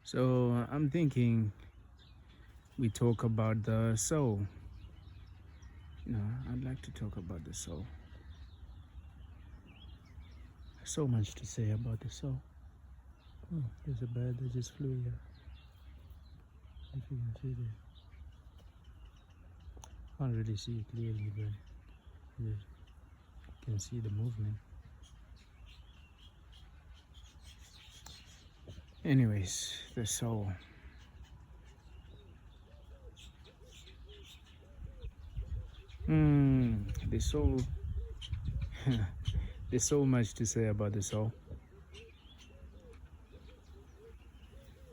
So I'm thinking we talk about the soul. I'd like to talk about the soul. So much to say about the soul. Oh, there's a bird that just flew here. If you can see there. Can't really see it clearly, but you can see the movement. Anyways, the soul. The soul. There's so much to say about the soul.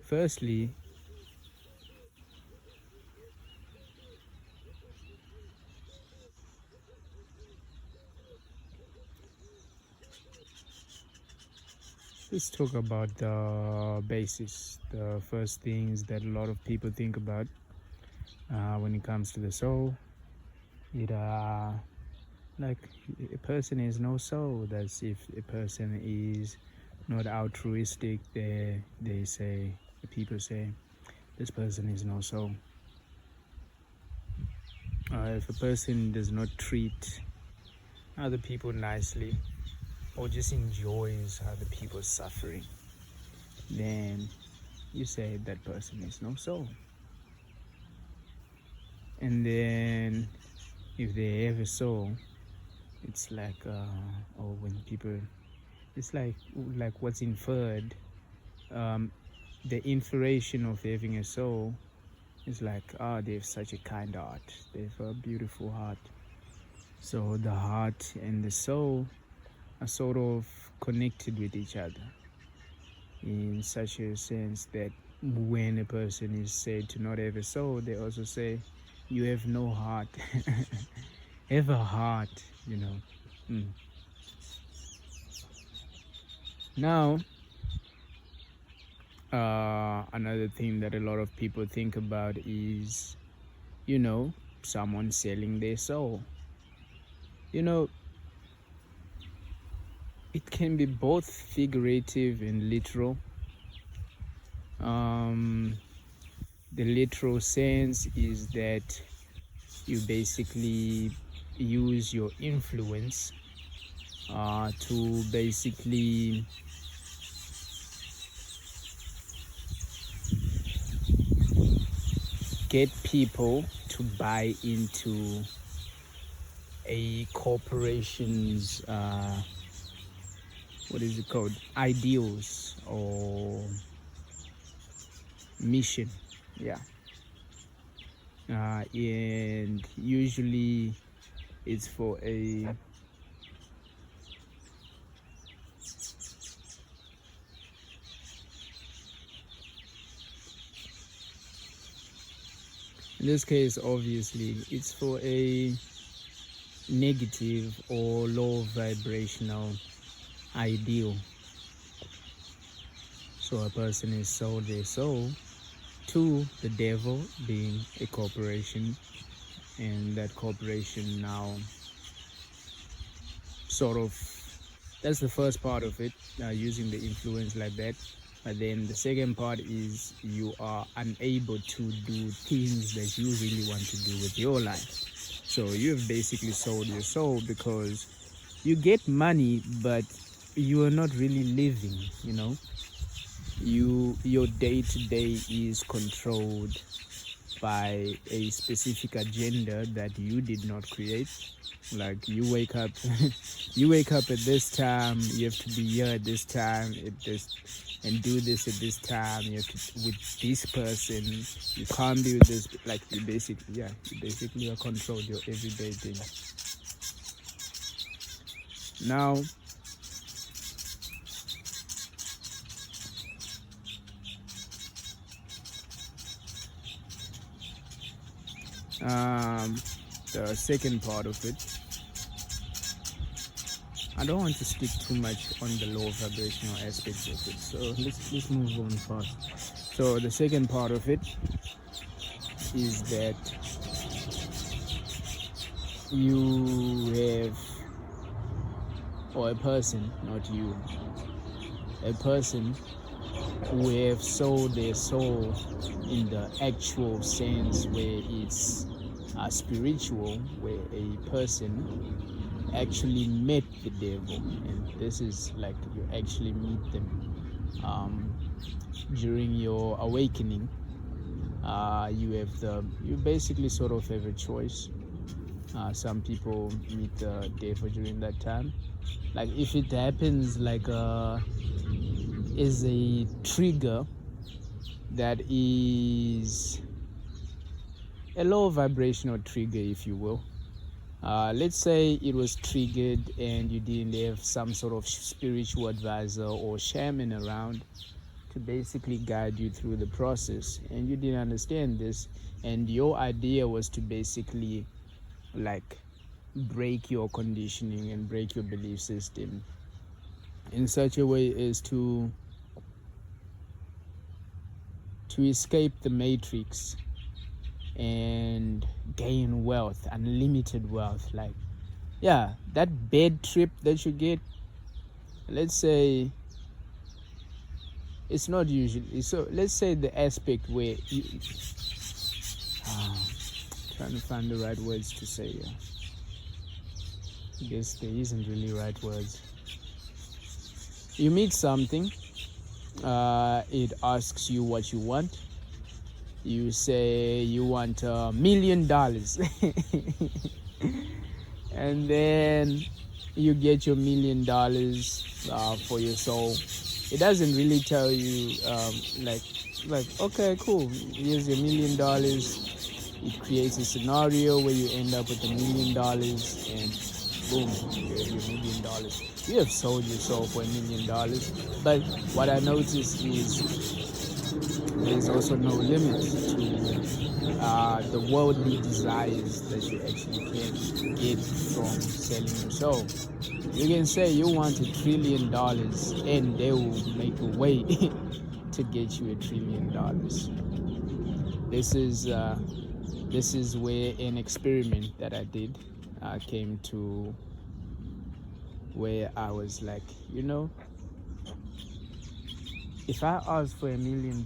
Firstly, let's talk about the basis, the first things that a lot of people think about when it comes to the soul. It like a person has no soul. That's if a person is not altruistic. They say, people say, this person is no soul. If a person does not treat other people nicely, or just enjoys other people's suffering, then you say that person is no soul. And then if they have a soul, it's like or when people, it's like what's inferred, the inferration of having a soul is like, they have such a kind heart, they have a beautiful heart. So the heart and the soul are sort of connected with each other in such a sense that when a person is said to not have a soul, they also say you have no heart. Have a heart. Now, another thing that a lot of people think about is, someone selling their soul. It can be both figurative and literal. The literal sense is that you basically use your influence to basically get people to buy into a corporation's ideals or mission. And usually it's for in this case, obviously, it's for a negative or low vibrational ideal. So a person is sold their soul to the devil, being a corporation, and that corporation now sort of, that's the first part of it, using the influence like that. But then the second part is you are unable to do things that you really want to do with your life. So you've basically sold your soul because you get money, but you are not really living. Your day-to-day is controlled by a specific agenda that you did not create. Like you wake up at this time, you have to be here at this time, and do this at this time. You have to with this person. You can't be with this. Like you basically are controlled your everyday thing. Now, the second part of it, I don't want to stick too much on the low vibrational aspects of it, so let's move on fast. So the second part of it is that you have, or a person, not you, a person who have sold their soul in the actual sense, where it's spiritual, where a person actually met the devil, and this is like you actually meet them during your awakening. You basically sort of have a choice. Some people meet the devil during that time. Like if it happens like is a trigger that is a low vibrational trigger, if you will. Let's say it was triggered and you didn't have some sort of spiritual advisor or shaman around to basically guide you through the process, and you didn't understand this, and your idea was to basically like break your conditioning and break your belief system in such a way as to escape the matrix and gain wealth, unlimited wealth. Like, yeah, that bad trip that you get, let's say it's not usually so. Let's say the aspect where you trying to find the right words to say here. I guess there isn't really right words. You meet something, it asks you what you want. You say you want $1 million and then you get your $1 million for your soul. It doesn't really tell you like okay, cool, here's your $1 million. It creates a scenario where you end up with $1 million and boom, you have your $1 million. You have sold your soul for $1 million. But what I noticed is there's also no limit to the worldly desires that you actually can get from selling your soul. You can say you want $1 trillion and they will make a way to get you $1 trillion. This is where an experiment that I did came to, where I was like, if I asked for $1 million,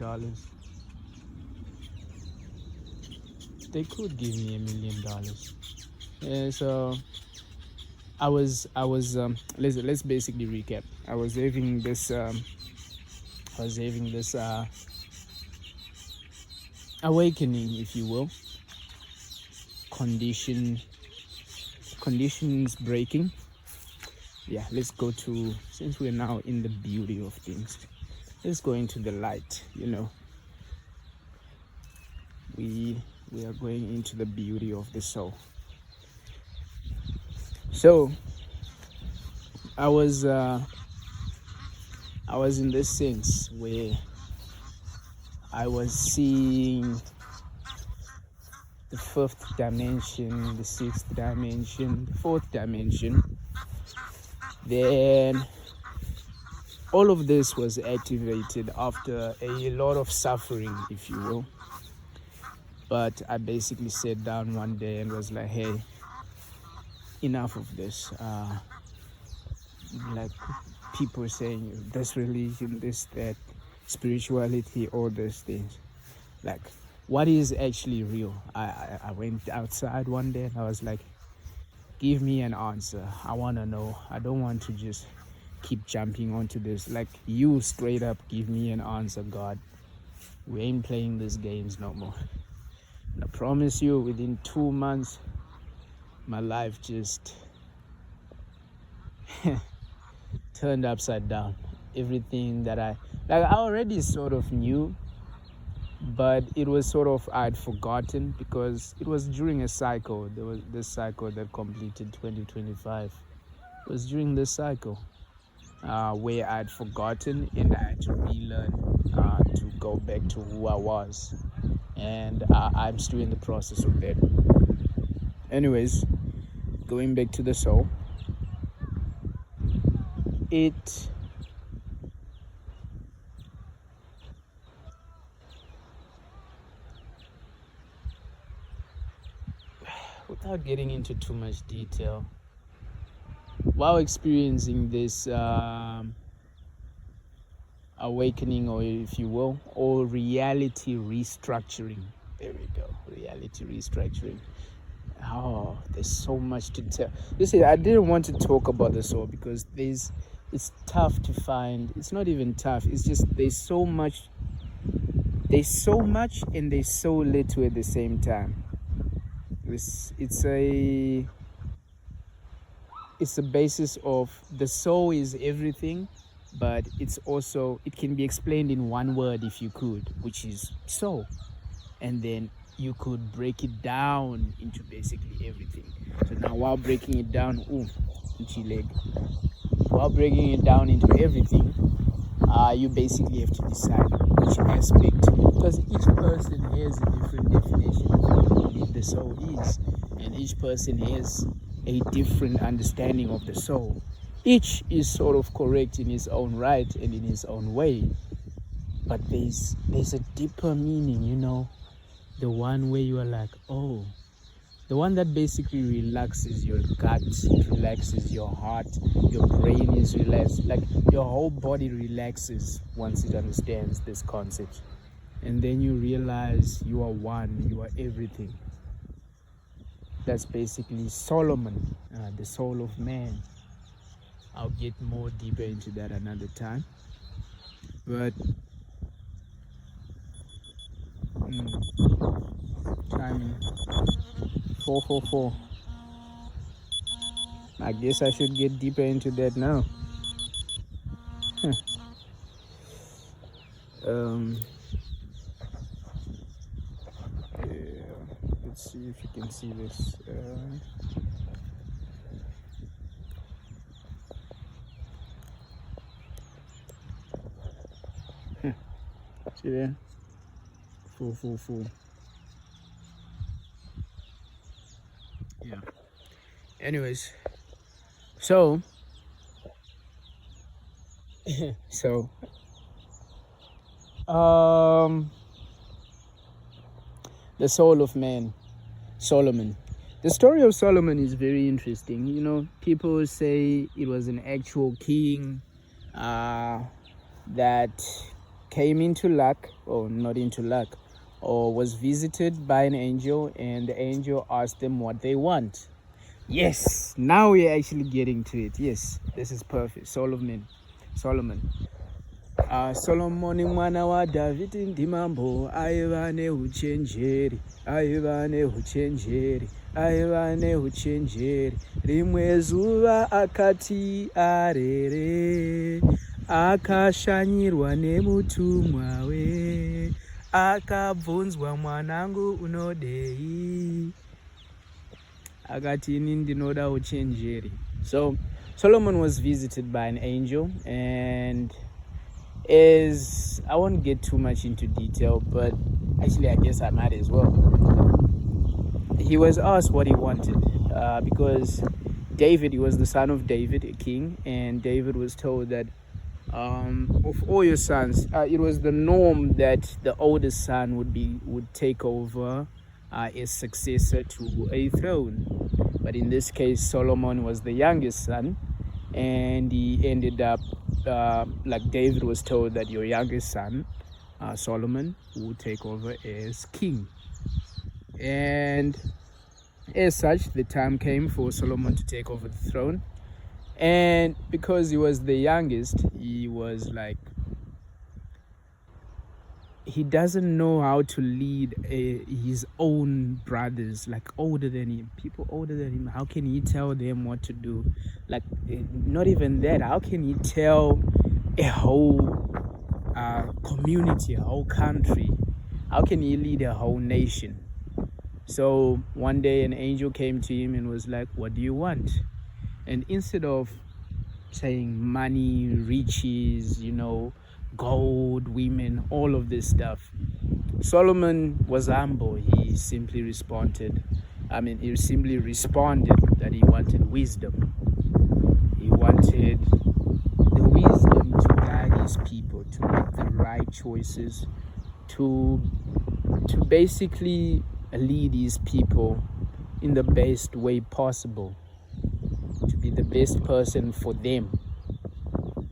they could give me $1 million. Yeah, so let's basically recap. I was having this awakening, if you will. Conditions breaking. Yeah, let's go to, since we're now in the beauty of things, let's go into the light. We are going into the beauty of the soul. So I was in this sense where I was seeing the fifth dimension, the sixth dimension, the fourth dimension. Then all of this was activated after a lot of suffering, if you will. But I basically sat down one day and was like, hey, enough of this. Like people saying this religion, this, that, spirituality, all those things. Like, what is actually real? I went outside one day and I was like, give me an answer. I want to know. I don't want to just keep jumping onto this. Like, you straight up give me an answer, God. We ain't playing these games no more. And I promise you, within 2 months, my life just turned upside down. Everything that I already sort of knew, but it was sort of, I'd forgotten, because it was during a cycle. There was this cycle that completed 2025. It was during this cycle where I'd forgotten and I had to relearn to go back to who I was. And I'm still in the process of that. Anyways, going back to the soul, without getting into too much detail, while experiencing this awakening, or if you will, or reality restructuring. There we go, reality restructuring. Oh, there's so much to tell. You see, I didn't want to talk about the soul because it's tough to find. It's not even tough. It's just there's so much and there's so little at the same time. It's a basis of the soul is everything, but it's also, it can be explained in one word if you could, which is soul. And then you could break it down into basically everything. So now while breaking it down, while breaking it down into everything, you basically have to decide which aspect, because each person has a different definition of what the soul is, and each person has a different understanding of the soul. Each is sort of correct in his own right and in his own way, but there's a deeper meaning, the one where you are like, oh, the one that basically relaxes your gut, relaxes your heart, your brain is relaxed, like your whole body relaxes once it understands this concept. And then you realize you are one, you are everything. That's basically Solomon, the soul of man. I'll get more deeper into that another time. But timing 4:44. I guess I should get deeper into that now. Yeah, let's see if you can see this. See there? 4:44. Yeah. Anyways, so the soul of man, Solomon. The story of Solomon is very interesting. People say it was an actual king that came into luck, or not into luck, or was visited by an angel, and the angel asked them what they want. Yes, now we're actually getting to it. Yes, this is perfect. Solomon. Solomoni mwana wa Davidi ndimambo, aiva nehuchenjeri, rimwe zuva akati arere, akashanyirwa nemutumwa we, akabvunzwa mwanangu unodei, akati ini ndinoda uchenjeri. So Solomon was visited by an angel, and I won't get too much into detail, but actually I guess I might as well. He was asked what he wanted, because David, he was the son of David, a king, and David was told that of all your sons, it was the norm that the oldest son would take over as successor to a throne. But in this case, Solomon was the youngest son, and he ended up like David was told that your youngest son, Solomon, would take over as king. And as such, the time came for Solomon to take over the throne. And because he was the youngest, he was like, he doesn't know how to lead his own brothers, like older than him, people older than him. How can he tell them what to do? Like, not even that. How can he tell a whole community, a whole country? How can he lead a whole nation? So one day an angel came to him and was like, what do you want? And instead of saying money, riches, gold, women, all of this stuff, Solomon was humble. He simply responded that he wanted wisdom. He wanted the wisdom to guide his people, to make the right choices, to basically lead his people in the best way possible, to be the best person for them.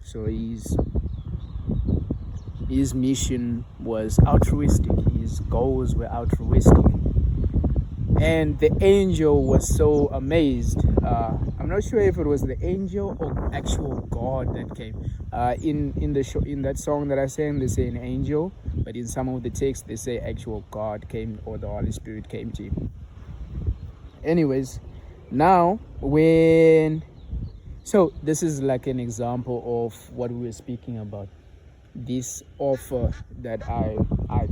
So his mission was altruistic. His goals were altruistic. And the angel was so amazed. I'm not sure if it was the angel or actual God that came. In that song that I sang, they say an angel, but in some of the texts they say actual God came, or the Holy Spirit came to him. Anyways, now so this is like an example of what we were speaking about. This offer that I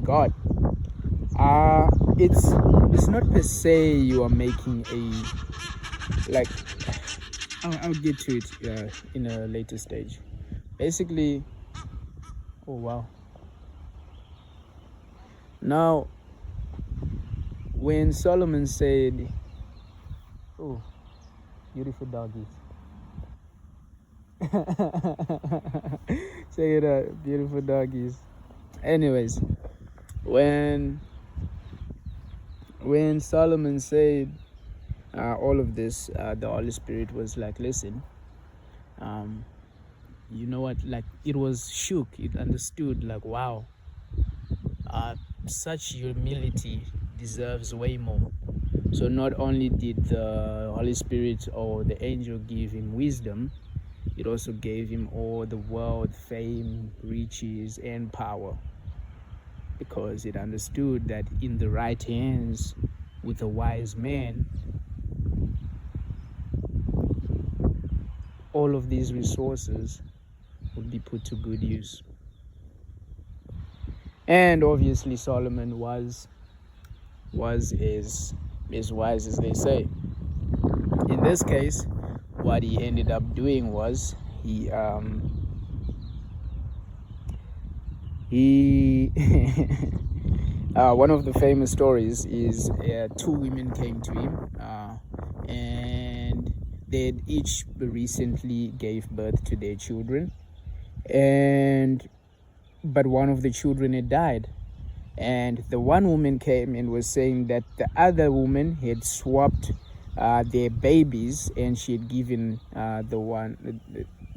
got. It's not per se you are making a, like, I'll get to it in a later stage. Basically, oh wow. Now, when Solomon said, oh, beautiful doggies. Check it out, beautiful doggies. Anyways, when Solomon said all of this, the Holy Spirit was like, listen, you know what, like, it was shook, it understood, like, wow, such humility deserves way more. So not only did the Holy Spirit or the angel give him wisdom, it also gave him all the world, fame, riches, and power, because it understood that in the right hands with a wise man, all of these resources would be put to good use. And obviously Solomon was as wise as they say. In this case, what he ended up doing was he one of the famous stories is two women came to him, and they each recently gave birth to their children, but one of the children had died. And the one woman came and was saying that the other woman had swapped their babies, and she had given the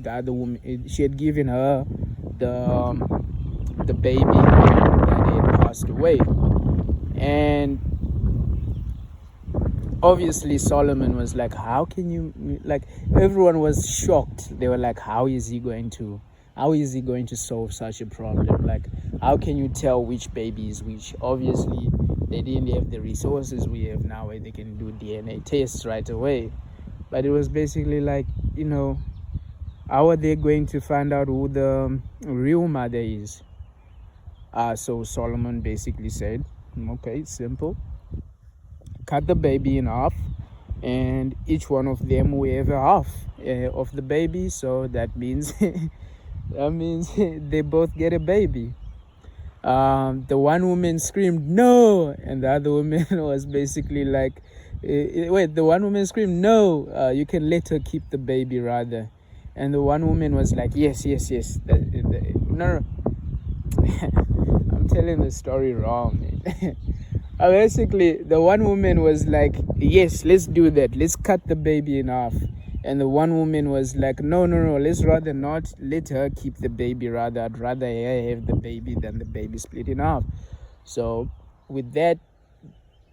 other woman, she had given her the baby that had passed away. And obviously Solomon was like, how can you, like, everyone was shocked. They were like, how is he going to solve such a problem? Like, how can you tell which baby is which? Obviously they didn't have the resources we have now where they can do DNA tests right away. But it was basically like, how are they going to find out who the real mother is? So Solomon basically said, okay, it's simple. Cut the baby in half, and each one of them will have a half of the baby. So that means they both get a baby. The one woman screamed no, and the other woman was basically like, wait, the one woman screamed no, you can let her keep the baby rather. And the one woman was like, yes. No. I'm telling the story wrong, man. Basically, the one woman was like, yes, let's do that. Let's cut the baby in half. And the one woman was like, no, let's rather not let her keep the baby. Rather, I'd rather her have the baby than the baby split in half. So with that,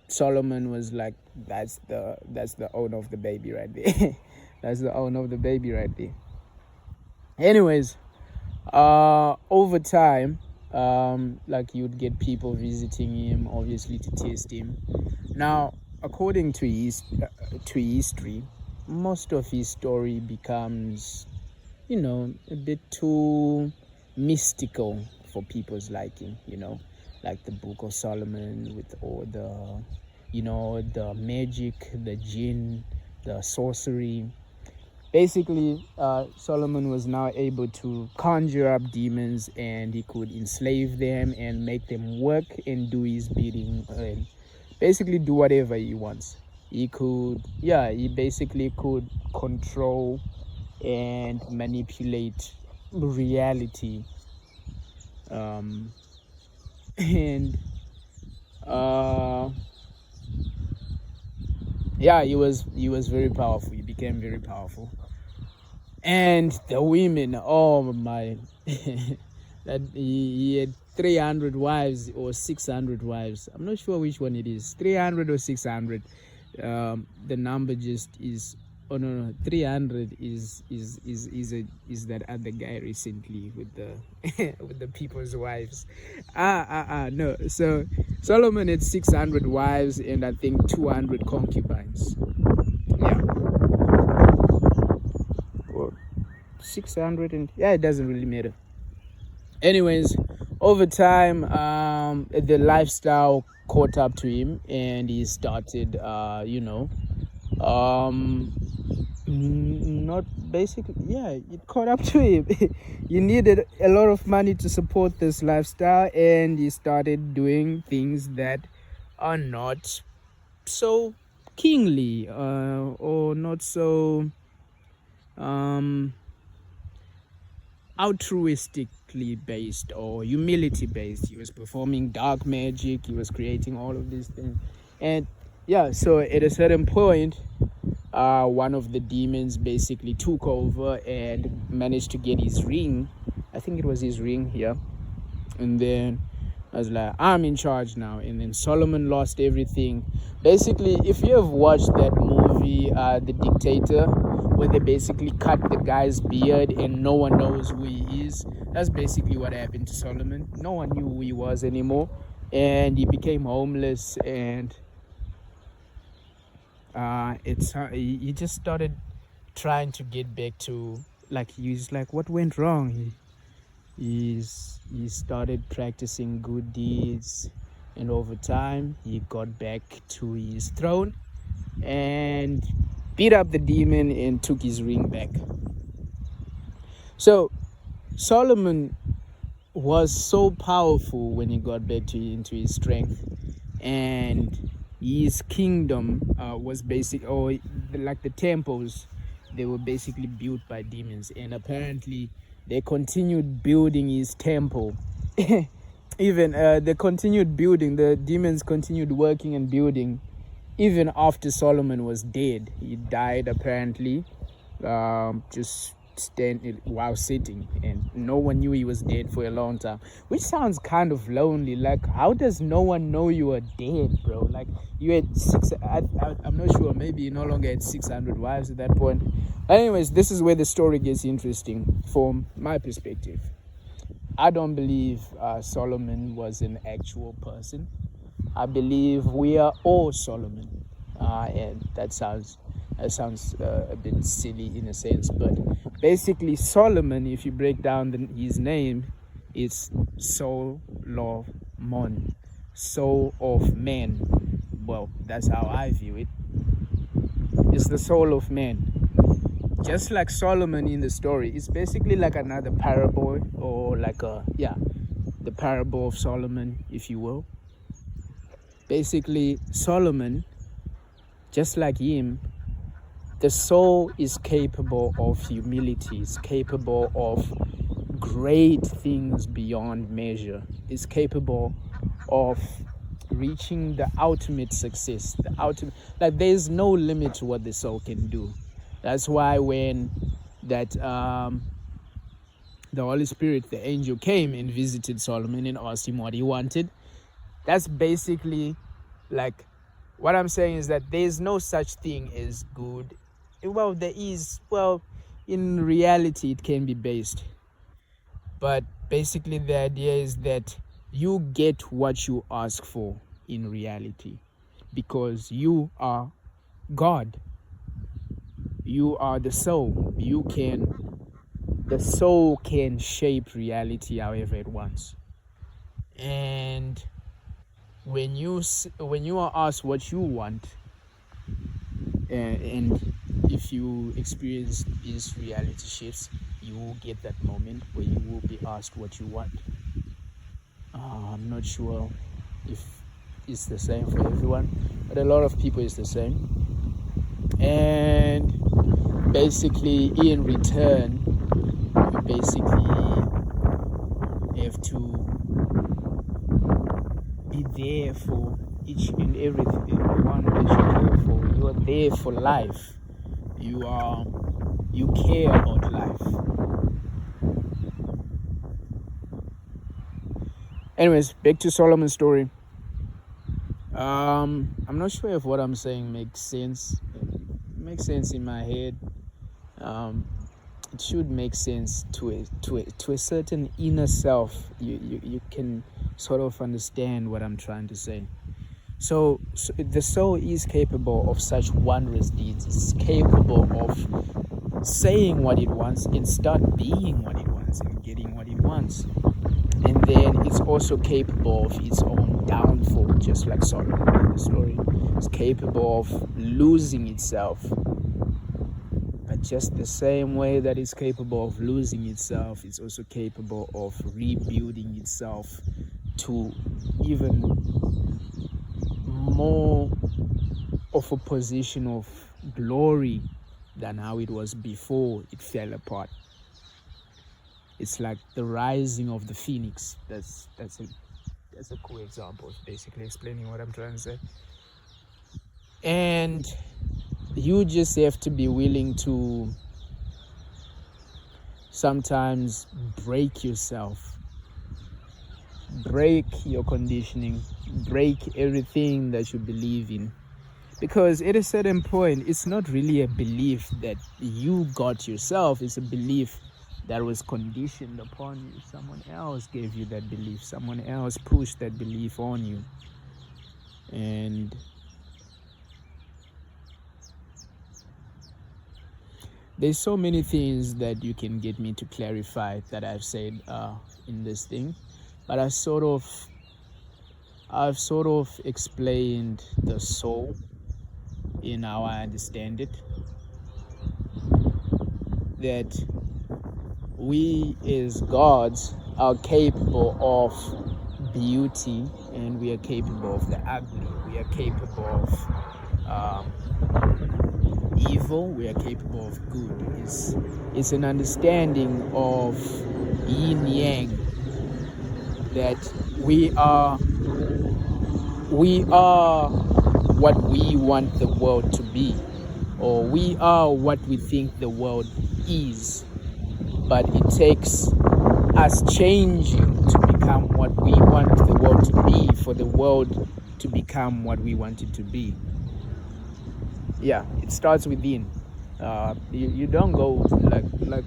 Solomon was like, that's the owner of the baby right there. That's the owner of the baby right there. Anyways, over time, like, you'd get people visiting him, obviously, to test him. Now, according to history, most of his story becomes, a bit too mystical for people's liking, like the Book of Solomon with all the magic, the jinn, the sorcery. Basically, Solomon was now able to conjure up demons, and he could enslave them and make them work and do his bidding, and basically do whatever he wants. He basically could control and manipulate reality. He was very powerful. He became very powerful. And the women, oh my, that he had 300 wives or 600 wives. I'm not sure which one it is, 300 or 600. The number just is, oh no, 300 is that other guy recently with the with the people's wives. No. So Solomon had 600 wives and I think 200 concubines. Yeah. Well, 600 and yeah, it doesn't really matter. Anyways, over time, the lifestyle caught up to him, and he started, not basically, yeah, it caught up to him. He needed a lot of money to support this lifestyle, and he started doing things that are not so kingly, or not so altruistically based or humility based. He was performing dark magic, he was creating all of these things, and yeah, so at a certain point, one of the demons basically took over and managed to get his ring. I think it was his ring here. And then I was like, I'm in charge now. And then Solomon lost everything. Basically, if you have watched that movie, The Dictator, where they basically cut the guy's beard and no one knows who he is, that's basically what happened to Solomon. No one knew who he was anymore. And he became homeless, and he just started trying to get back to, like, he's like, what went wrong? He started practicing good deeds, and over time he got back to his throne and beat up the demon and took his ring back. So Solomon was so powerful when he got back into his strength, and his kingdom was basic, or like the temples, they were basically built by demons, and apparently they continued building his temple. Even they continued building, the demons continued working and building even after Solomon was dead. He died apparently, just standing while sitting, and no one knew he was dead for a long time, which sounds kind of lonely. Like, how does no one know you are dead, bro? Like, you had I'm not sure, maybe you no longer had 600 wives at that point. Anyways, this is where the story gets interesting from my perspective. I don't believe Solomon was an actual person. I believe we are all Solomon, and that sounds a bit silly in a sense, but basically Solomon, if you break down his name, it's Solomon, soul of man. Well, that's how I view it. It's the soul of man. Just like Solomon in the story, it's basically like another parable, or like the parable of Solomon, if you will. Basically, Solomon, just like him, the soul is capable of humility, is capable of great things beyond measure, is capable of reaching the ultimate success, like there's no limit to what the soul can do. That's why when that the Holy Spirit, the angel, came and visited Solomon and asked him what he wanted, that's basically, like, what I'm saying is that there's no such thing as good. Well, there is. Well, in reality, it can be based. But basically, the idea is that you get what you ask for in reality, because you are God. You are the soul. The soul can shape reality however it wants. And when you are asked what you want, and if you experience these reality shifts, you will get that moment where you will be asked what you want. I'm not sure if it's the same for everyone, but a lot of people it's the same. And basically, in return, you basically have to be there for each and every one that you care for. You are there for life. You care about life. Anyways, back to Solomon's story. I'm not sure if what I'm saying makes sense. It makes sense in my head. It should make sense to a certain inner self. You can sort of understand what I'm trying to say. So the soul is capable of such wondrous deeds. It's capable of saying what it wants and start being what it wants and getting what it wants. And then it's also capable of its own downfall, just like Solomon in the story. It's capable of losing itself. But just the same way that it's capable of losing itself, it's also capable of rebuilding itself to even more of a position of glory than how it was before it fell apart. It's like the rising of the phoenix. That's a cool example of basically explaining what I'm trying to say. And you just have to be willing to sometimes break yourself, break your conditioning, break everything that you believe in. Because at a certain point, it's not really a belief that you got yourself, it's a belief that was conditioned upon you. Someone else gave you that belief. Someone else pushed that belief on you. And there's so many things that you can get me to clarify that I've said in this thing. But I've sort of explained the soul in how I understand it. That we as gods are capable of beauty and we are capable of the ugly. We are capable of evil. We are capable of good. It's an understanding of yin yang, that we are what we want the world to be, or we are what we think the world is. But it takes us changing to become what we want the world to be for the world to become what we want it to be. Yeah, it starts within. You don't go like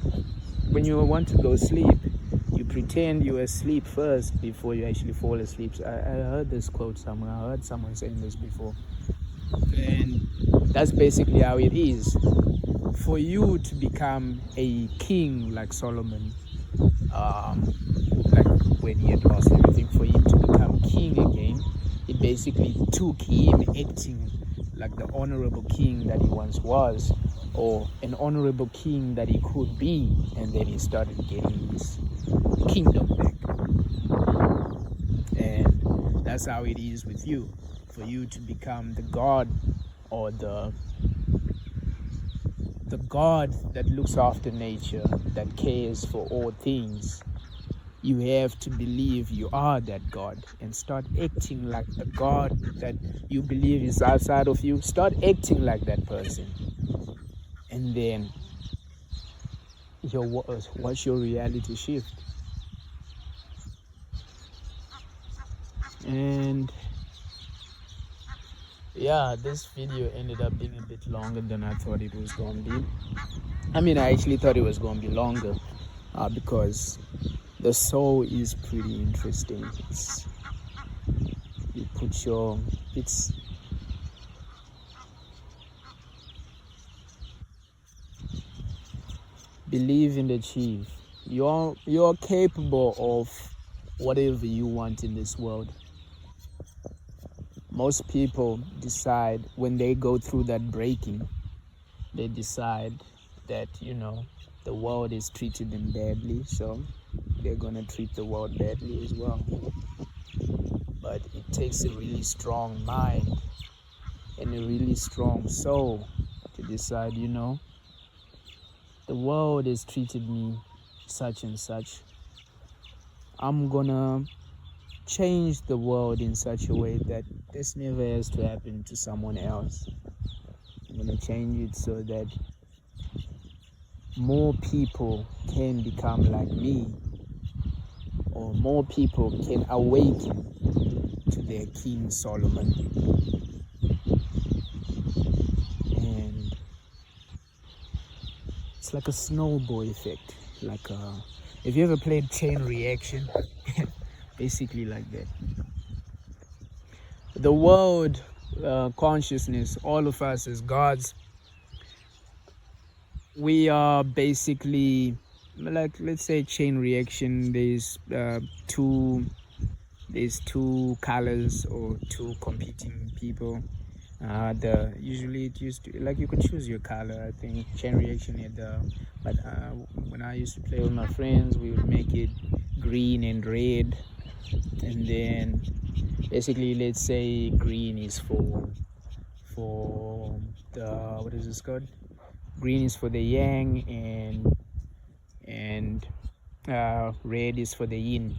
when you want to go sleep, you pretend you're asleep first before you actually fall asleep. I heard this quote somewhere. I heard someone saying this before. And that's basically how it is. For you to become a king like Solomon, like when he had lost everything, for him to become king again, it basically took him acting like the honorable king that he once was, or an honorable king that he could be, and then he started getting his kingdom back. And that's how it is with you. For you to become the god, or the God that looks after nature, that cares for all things, you have to believe you are that God and start acting like the God that you believe is outside of you. Start acting like that person. And then watch your reality shift. And yeah, this video ended up being a bit longer than I thought it was going to be. I mean, I actually thought it was going to be longer because the soul is pretty interesting. Believe and achieve. You're capable of whatever you want in this world. Most people decide when they go through that breaking, they decide that, the world is treating them badly, so they're gonna treat the world badly as well. But it takes a really strong mind and a really strong soul to decide, the world has treated me such and such. I'm gonna change the world in such a way that this never has to happen to someone else. I'm gonna change it so that more people can become like me, or more people can awaken to their King Solomon. And it's like a snowball effect. Like if you ever played Chain Reaction, basically like that. The world consciousness, all of us as gods, we are basically like, let's say, chain reaction. There's two colors or two competing people. Usually it used to, like, you could choose your color. I think chain reaction but when I used to play with my friends, we would make it green and red, and then basically, let's say green is for the, what is this called? Green is for the yang, and red is for the yin.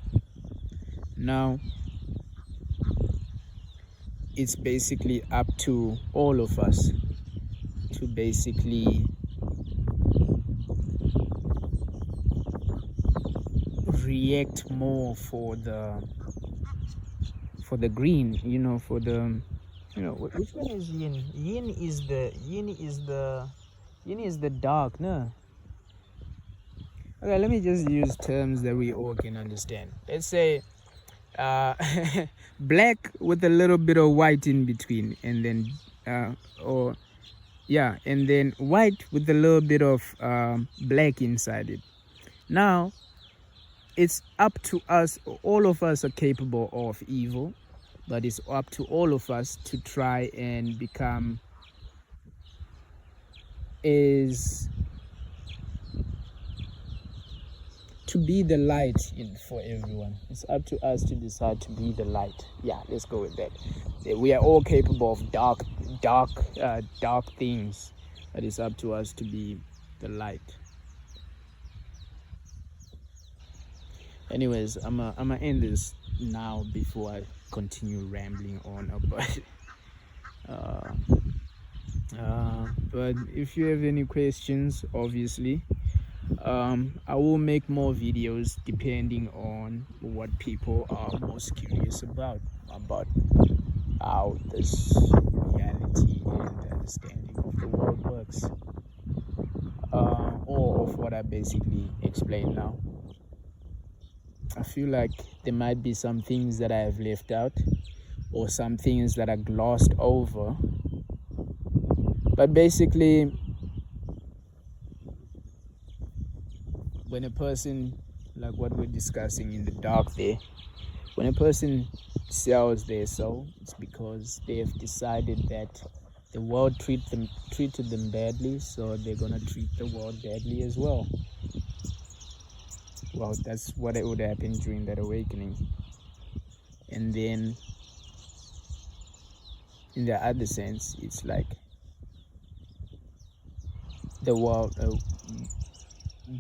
Now it's basically up to all of us to basically react more for the green, for the, which one is yin? Yin is the dark, no? Okay, let me just use terms that we all can understand. Let's say black with a little bit of white in between, and then and then white with a little bit of black inside it. Now it's up to us. All of us are capable of evil, but it's up to all of us to try and become to be the light for everyone. It's up to us to decide to be the light. Yeah, let's go with that. We are all capable of dark things, but it's up to us to be the light. Anyways, I'm gonna end this now before I continue rambling on about but if you have any questions, obviously I will make more videos depending on what people are most curious about how this reality and understanding of the world works, or of what I basically explained now. I feel like there might be some things that I have left out, or some things that are glossed over, but basically, when a person, like what we're discussing in the dark there, when a person sells their soul, it's because they've decided that the world treated them badly, so they're gonna treat the world badly as well. Well, that's what would happen during that awakening. And then in the other sense, it's like the world,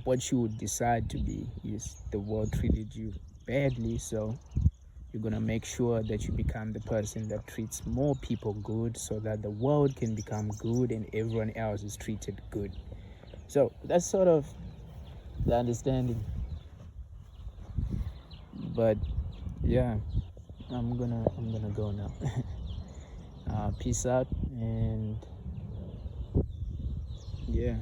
what you would decide to be is the world treated you badly, so you're gonna make sure that you become the person that treats more people good, so that the world can become good and everyone else is treated good. So that's sort of the understanding. But yeah, I'm gonna go now. Peace out, and yeah.